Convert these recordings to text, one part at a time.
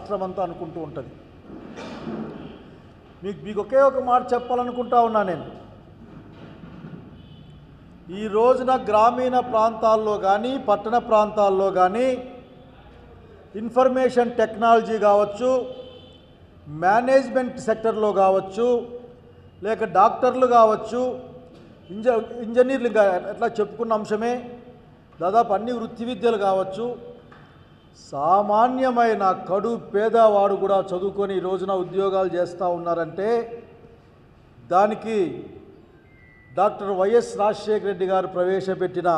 రాష్ట్రమంతా అనుకుంటూ ఉంటుంది. మీకు ఒకే ఒక మాట చెప్పాలనుకుంటా ఉన్నా నేను. ఈ రోజున గ్రామీణ ప్రాంతాల్లో కానీ పట్టణ ప్రాంతాల్లో కానీ ఇన్ఫర్మేషన్ టెక్నాలజీ కావచ్చు, మేనేజ్మెంట్ సెక్టర్లో కావచ్చు, లేక డాక్టర్లు కావచ్చు, ఇంజనీర్లు ఎట్లా చెప్పుకున్న అంశమే, దాదాపు అన్ని వృత్తి విద్యలు కావచ్చు, సామాన్యమైన కడు పేదవాడు కూడా చదువుకొని ఈ రోజున ఉద్యోగాలు చేస్తూ ఉన్నారంటే దానికి డాక్టర్ వైఎస్ రాజశేఖర రెడ్డి గారు ప్రవేశపెట్టిన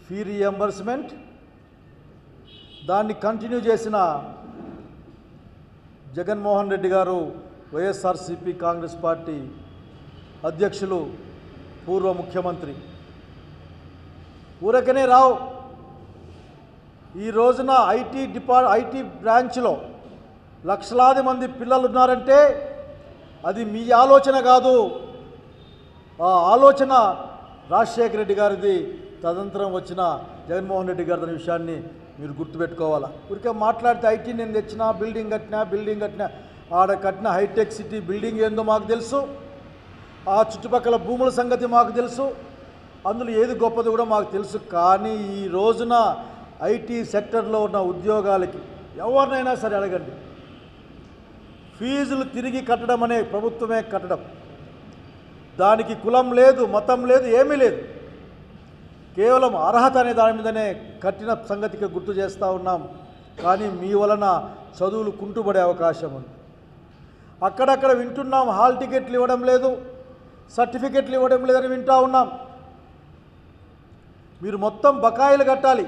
ఫీ రియంబర్స్మెంట్, దాన్ని కంటిన్యూ చేసిన జగన్మోహన్ రెడ్డి గారు వైఎస్ఆర్సీపీ కాంగ్రెస్ పార్టీ అధ్యక్షులు, పూర్వ ముఖ్యమంత్రి. ఊరకనే రావు. ఈ రోజున ఐటీ బ్రాంచ్లో లక్షలాది మంది పిల్లలు ఉన్నారంటే అది మీ ఆలోచన కాదు. ఆ ఆలోచన రాజశేఖర రెడ్డి గారిది, తదనంతరం వచ్చిన జగన్మోహన్ రెడ్డి గారి విషయాన్ని మీరు గుర్తుపెట్టుకోవాలా. ఊరికే మాట్లాడితే ఐటీ నేను తెచ్చినా, బిల్డింగ్ కట్టినా ఆడ కట్టిన హైటెక్ సిటీ బిల్డింగ్ ఏందో మాకు తెలుసు, ఆ చుట్టుపక్కల భూముల సంగతి మాకు తెలుసు, అందులో ఏది గొప్పది కూడా మాకు తెలుసు. కానీ ఈ రోజున ఐటీ సెక్టర్లో ఉన్న ఉద్యోగాలకి ఎవరినైనా సరే అడగండి, ఫీజులు తిరిగి కట్టడం అనే ప్రభుత్వమే కట్టడం. దానికి కులం లేదు, మతం లేదు, ఏమీ లేదు. కేవలం అర్హత అనే దాని మీదనే కట్టిన సంగతికి గుర్తు చేస్తూ ఉన్నాం. కానీ మీ వలన చదువులు కుంటుపడే అవకాశం ఉంది. అక్కడక్కడ వింటున్నాం, హాల్ టికెట్లు ఇవ్వడం లేదు, సర్టిఫికెట్లు ఇవ్వడం లేదని వింటూ ఉన్నాం. మీరు మొత్తం బకాయిలు కట్టాలి.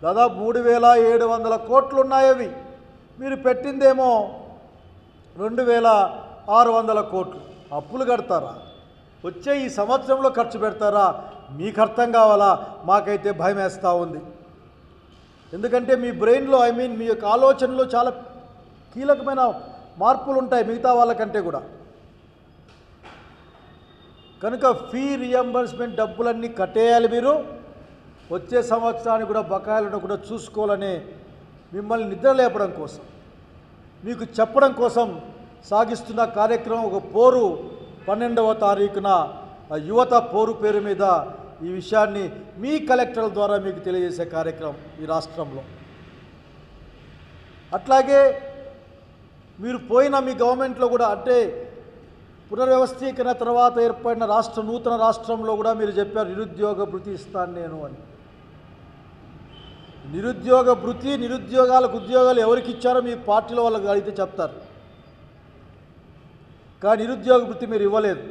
దాదాపు 3,700 కోట్లు ఉన్నాయి. అవి మీరు పెట్టిందేమో 2,600 కోట్లు. అప్పులు కడతారా? వచ్చే ఈ సంవత్సరంలో ఖర్చు పెడతారా? మీకు అర్థం కావాలా? మాకైతే భయం వేస్తూ ఉంది. ఎందుకంటే మీ బ్రెయిన్లో మీ యొక్క ఆలోచనలో చాలా కీలకమైన మార్పులు ఉంటాయి మిగతా వాళ్ళకంటే కూడా. కనుక ఫీ రియంబర్స్మెంట్ డబ్బులన్నీ కట్టేయాలి. మీరు వచ్చే సంవత్సరానికి కూడా బకాయిలను కూడా చూసుకోవాలని మిమ్మల్ని నిద్రలేపడం కోసం, మీకు చెప్పడం కోసం సాగిస్తున్న కార్యక్రమం. ఒక పోరు 12వ తారీఖున యువత పోరు పేరు మీద ఈ విషయాన్ని మీ కలెక్టర్ల ద్వారా మీకు తెలియజేసే కార్యక్రమం ఈ రాష్ట్రంలో. అట్లాగే మీరు పోయిన మీ గవర్నమెంట్లో కూడా, అంటే పునర్వ్యవస్థీకరణ తర్వాత ఏర్పడిన నూతన రాష్ట్రంలో కూడా మీరు చెప్పారు నిరుద్యోగ భృతి ఇస్తాను నేను అని. నిరుద్యోగ భృతి, నిరుద్యోగాలకు ఉద్యోగాలు ఎవరికి ఇచ్చారో మీ పార్టీలో వాళ్ళకి అడిగితే చెప్తారు. కానీ నిరుద్యోగ భృతి మీరు ఇవ్వలేదు.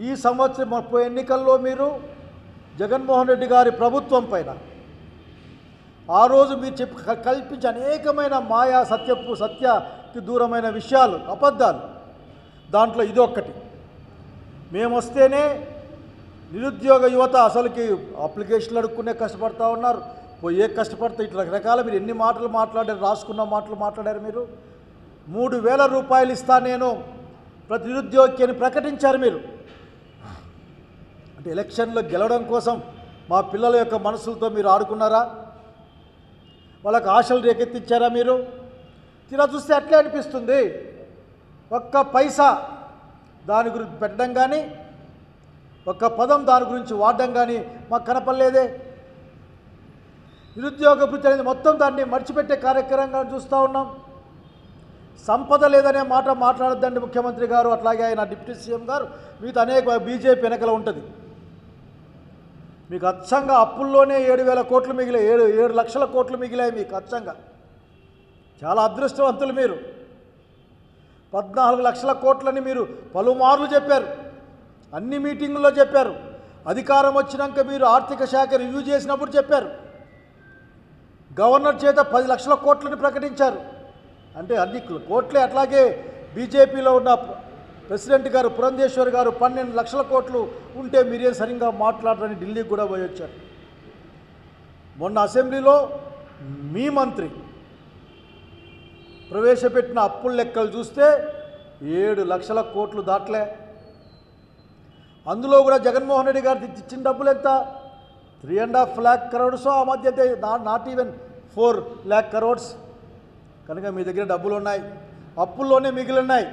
ఈ సంవత్సరం ఎన్నికల్లో మీరు జగన్మోహన్ రెడ్డి గారి ప్రభుత్వం పైన ఆ రోజు మీరు కల్పించే అనేకమైన మాయా సత్యకి దూరమైన విషయాలు, అబద్ధాలు, దాంట్లో ఇదొక్కటి. మేము వస్తేనే నిరుద్యోగ యువత అసలుకి అప్లికేషన్లు అడుక్కునే కష్టపడతా ఉన్నారు. పోయే కష్టపడితే ఇట్లా రకరకాల మీరు ఎన్ని మాటలు మాట్లాడారు, రాసుకున్న మాటలు మాట్లాడారు. మీరు 3,000 రూపాయలు ఇస్తా నేను ప్రతి నిరుద్యోగికి అని ప్రకటించారు మీరు. అంటే ఎలక్షన్లో గెలవడం కోసం మా పిల్లల యొక్క మనసులతో మీరు ఆడుకున్నారా? వాళ్ళకి ఆశలు రేకెత్తించారా మీరు? తీరా చూస్తే అట్లే అనిపిస్తుంది. ఒక్క పైసా దాని గురించి పెట్టడం కానీ, ఒక్క పదం దాని గురించి వాడడం కానీ మాకు కనపడలేదే. నిరుద్యోగ భృతి అనేది మొత్తం దాన్ని మర్చిపెట్టే కార్యక్రమంగా చూస్తూ ఉన్నాం. సంపద లేదనే మాట మాట్లాడద్దండి ముఖ్యమంత్రి గారు, అట్లాగే ఆయన డిప్యూటీ సీఎం గారు. మీతో అనేక బీజేపీ వెనకల ఉంటుంది. మీకు అచ్చంగా అప్పుల్లోనే 7,000 కోట్లు మిగిలాయి, 7 లక్షల కోట్లు మిగిలాయి మీకు అచ్చంగా. చాలా అదృష్టవంతులు మీరు. 14 లక్షల కోట్లని మీరు పలుమార్లు చెప్పారు, అన్ని మీటింగుల్లో చెప్పారు. అధికారం వచ్చినాక మీరు ఆర్థిక శాఖ రివ్యూ చేసినప్పుడు చెప్పారు. గవర్నర్ చేత 10 లక్షల కోట్లని ప్రకటించారు. అంటే అన్ని కోట్లే. అట్లాగే బీజేపీలో ఉన్న ప్రెసిడెంట్ గారు పురంధేశ్వర్ గారు 12 లక్షల కోట్లు ఉంటే మీరేం సరిగ్గా మాట్లాడరని ఢిల్లీకి కూడా పోయి వచ్చారు. మొన్న అసెంబ్లీలో మీ మంత్రి ప్రవేశపెట్టిన అప్పుల లెక్కలు చూస్తే 7 లక్షల కోట్లు దాట్లే. అందులో కూడా జగన్మోహన్ రెడ్డి గారు ఇచ్చిన డబ్బులు ఎంత? 3.5 lakh crores. ఆ మధ్య నాట్ ఈవెన్ 4 lakh crores. కనుక మీ దగ్గర డబ్బులు ఉన్నాయి, అప్పుల్లోనే మిగిలిన్నాయి.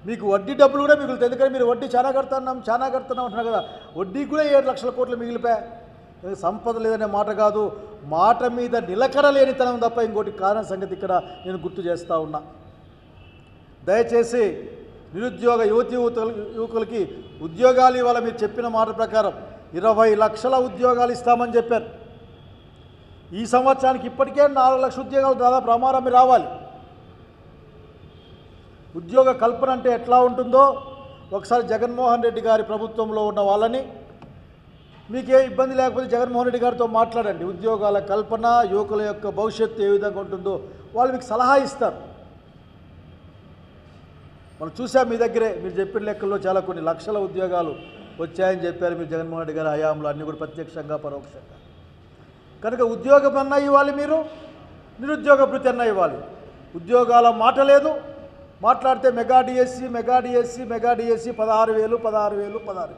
మీకు వడ్డీ డబ్బులు కూడా మిగులుతాయి. ఎందుకంటే మీరు వడ్డీ చాలా కడుతున్నాం అంటున్నారు కదా, వడ్డీ కూడా 7 లక్షల కోట్లు మిగిలిపోయాయి. సంపద లేదనే మాట కాదు, మాట మీద నిలకడ లేనితనం తప్ప ఇంకోటి కారణం సంగతి ఇక్కడ నేను గుర్తు చేస్తూ ఉన్నా. దయచేసి నిరుద్యోగ యువకులకి ఉద్యోగాలు ఇవాళ మీరు చెప్పిన మాట ప్రకారం 20 లక్షల ఉద్యోగాలు ఇస్తామని చెప్పారు. ఈ సంవత్సరానికి ఇప్పటికే 4 లక్షల ఉద్యోగాలు దాదాపు ప్రమాణం రావాలి. ఉద్యోగ కల్పన అంటే ఎట్లా ఉంటుందో ఒకసారి జగన్మోహన్ రెడ్డి గారి ప్రభుత్వంలో ఉన్న వాళ్ళని, మీకే ఇబ్బంది లేకపోతే జగన్మోహన్ రెడ్డి గారితో మాట్లాడండి. ఉద్యోగాల కల్పన, యువకుల యొక్క భవిష్యత్తు ఏ విధంగా ఉంటుందో వాళ్ళు మీకు సలహా ఇస్తారు. మనం చూసాం మీ దగ్గరే, మీరు చెప్పిన లెక్కల్లో చాలా కొన్ని లక్షల ఉద్యోగాలు వచ్చాయని చెప్పారు మీరు జగన్మోహన్ రెడ్డి గారి హయాంలో, అన్నీ కూడా ప్రత్యక్షంగా పరోక్షంగా. కనుక ఉద్యోగం అన్నా ఇవ్వాలి, మీరు నిరుద్యోగ భృతి అన్నా ఇవ్వాలి. ఉద్యోగాల మాట లేదు, మాట్లాడితే మెగా డిఎస్సి 16,000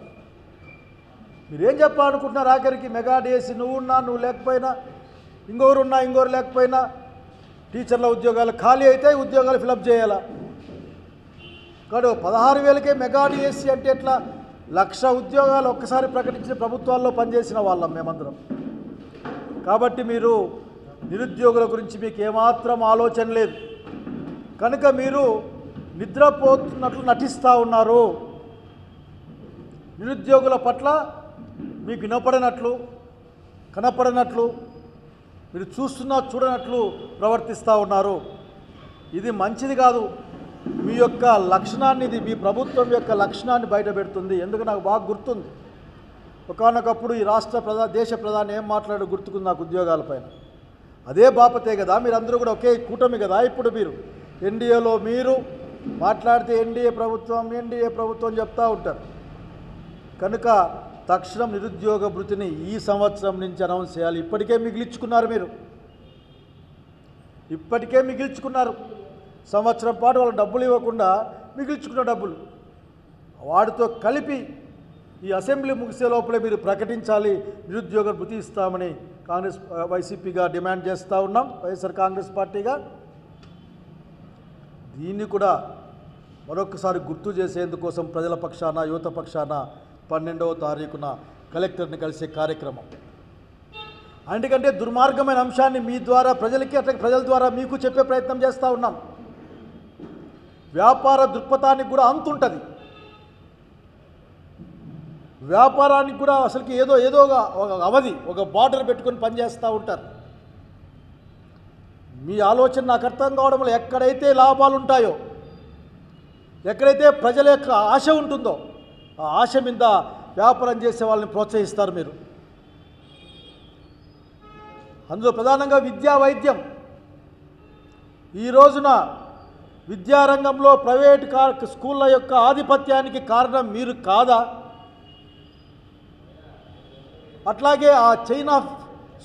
మీరేం చెప్పాలనుకుంటున్నారు? ఆఖరికి మెగా డిఎస్సి నువ్వు లేకపోయినా, ఇంకొకరు లేకపోయినా టీచర్ల ఉద్యోగాలు ఖాళీ అయితే ఉద్యోగాలు ఫిలప్ చేయాలా? కాదు 16,000కే మెగా డిఎస్సి అంటే ఎట్లా? 1,00,000 ఉద్యోగాలు ఒక్కసారి ప్రకటించిన ప్రభుత్వాల్లో పనిచేసిన వాళ్ళం మేమందరం. కాబట్టి మీరు నిరుద్యోగుల గురించి మీకు ఏమాత్రం ఆలోచన లేదు. కనుక మీరు నిద్రపోతున్నట్లు నటిస్తూ ఉన్నారు. నిరుద్యోగుల పట్ల మీకు వినపడినట్లు, కనపడినట్లు, మీరు చూడనట్లు ప్రవర్తిస్తూ ఉన్నారు. ఇది మంచిది కాదు. మీ యొక్క లక్షణాన్ని, ఇది మీ ప్రభుత్వం యొక్క లక్షణాన్ని బయటపెడుతుంది. ఎందుకు నాకు బాగా గుర్తుంది, ఒకానొకప్పుడు ఈ దేశ ప్రధాని ఏం మాట్లాడు గుర్తుకుంది నాకు ఉద్యోగాలపైన. అదే బాపతే కదా, మీరందరూ కూడా ఒకే కూటమి కదా. ఇప్పుడు మీరు ఎన్డీఏలో మీరు మాట్లాడితే ఎన్డీఏ ప్రభుత్వం చెప్తూ ఉంటారు. కనుక తక్షణం నిరుద్యోగ భృతిని ఈ సంవత్సరం నుంచి అనౌన్స్ చేయాలి. ఇప్పటికే మిగిల్చుకున్నారు. సంవత్సరం పాటు వాళ్ళకి డబ్బులు ఇవ్వకుండా మిగిల్చుకున్న డబ్బులు వాటితో కలిపి ఈ అసెంబ్లీ ముగిసే లోపలే మీరు ప్రకటించాలి నిరుద్యోగ భృతి ఇస్తామని వైసీపీగా డిమాండ్ చేస్తూ ఉన్నాం, వైఎస్ఆర్ కాంగ్రెస్ పార్టీగా. దీన్ని కూడా మరొకసారి గుర్తు చేసేందుకోసం ప్రజల పక్షాన, యువత పక్షాన 12వ తారీఖున కలెక్టర్ని కలిసే కార్యక్రమం. అందుకంటే దుర్మార్గమైన అంశాన్ని మీ ద్వారా ప్రజలకి, అట్లా ప్రజల ద్వారా మీకు చెప్పే ప్రయత్నం చేస్తూ ఉన్నాం. వ్యాపార దృక్పథానికి కూడా అంతుంటుంది. వ్యాపారానికి కూడా అసలుకి ఏదోగా ఒక అవధి, ఒక బార్డర్ పెట్టుకొని పనిచేస్తూ ఉంటారు. మీ ఆలోచన నాకు అర్థం కావడంలో ఎక్కడైతే లాభాలు ఉంటాయో, ఎక్కడైతే ప్రజల యొక్క ఆశ ఉంటుందో ఆ ఆశ మీద వ్యాపారం చేసే వాళ్ళని ప్రోత్సహిస్తారు మీరు. అందులో ప్రధానంగా విద్యా, వైద్యం. ఈ రోజున విద్యారంగంలో ప్రైవేట్ స్కూళ్ళ యొక్క ఆధిపత్యానికి కారణం మీరు కాదా? అట్లాగే ఆ చైనా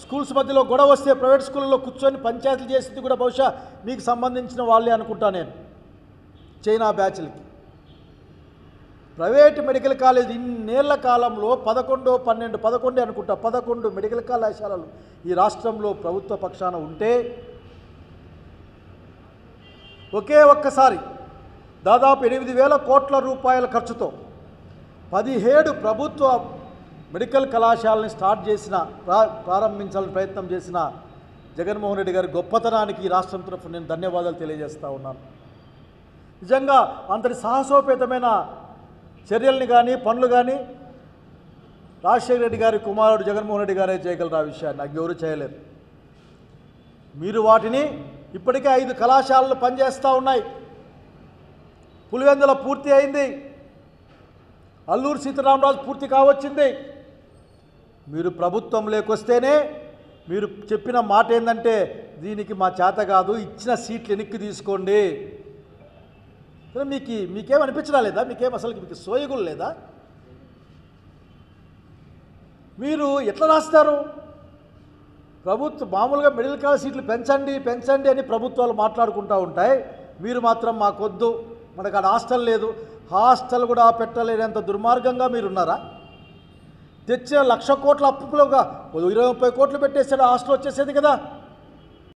స్కూల్స్ మధ్యలో గొడవ వస్తే ప్రైవేట్ స్కూళ్ళలో కూర్చొని పంచాయతీలు చేసింది కూడా బహుశా మీకు సంబంధించిన వాళ్ళే అనుకుంటా నేను. చైనా బ్యాచ్లకి ప్రైవేట్ మెడికల్ కాలేజ్ ఇన్నేళ్ల కాలంలో 11 మెడికల్ కళాశాలలు ఈ రాష్ట్రంలో ప్రభుత్వ పక్షాన ఉంటే ఒక్కసారి దాదాపు 8,000 కోట్ల రూపాయల ఖర్చుతో 17 ప్రభుత్వ మెడికల్ కళాశాలని ప్రారంభించాలని ప్రయత్నం చేసిన జగన్మోహన్ రెడ్డి గారి గొప్పతనానికి ఈ రాష్ట్రం తరఫున నేను ధన్యవాదాలు తెలియజేస్తూ ఉన్నాను. నిజంగా అంతటి సాహసోపేతమైన చర్యల్ని కానీ పనులు కానీ రాజశేఖర రెడ్డి గారి కుమారుడు జగన్మోహన్ రెడ్డి గారే చేయగలరు. ఆ విషయాన్ని నాకు ఎవరు చేయలేరు. మీరు వాటిని ఇప్పటికే 5 కళాశాలలు పనిచేస్తూ ఉన్నాయి. పులివెందుల పూర్తి అయింది, అల్లూరు సీతారామరాజు పూర్తి కావచ్చింది. మీరు ప్రభుత్వంలోకి వస్తేనే మీరు చెప్పిన మాట ఏంటంటే దీనికి మా చేత కాదు, ఇచ్చిన సీట్లు వెనక్కి తీసుకోండి. మీకేమనిపించడం లేదా? మీకు సోయగులు లేదా? మీరు ఎట్లా రాస్తారు? మామూలుగా మెడికల్ కాలేజ్ సీట్లు పెంచండి అని ప్రభుత్వాలు మాట్లాడుకుంటూ ఉంటాయి. మీరు మాత్రం మాకొద్దు, మనకు ఆడ హాస్టల్ లేదు, హాస్టల్ కూడా పెట్టలేనంత దుర్మార్గంగా మీరున్నారా? తెచ్చిన 1,00,000 కోట్ల అప్పులుగా 20-30 కోట్లు పెట్టేసాడు, హాస్టల్ వచ్చేసేది కదా.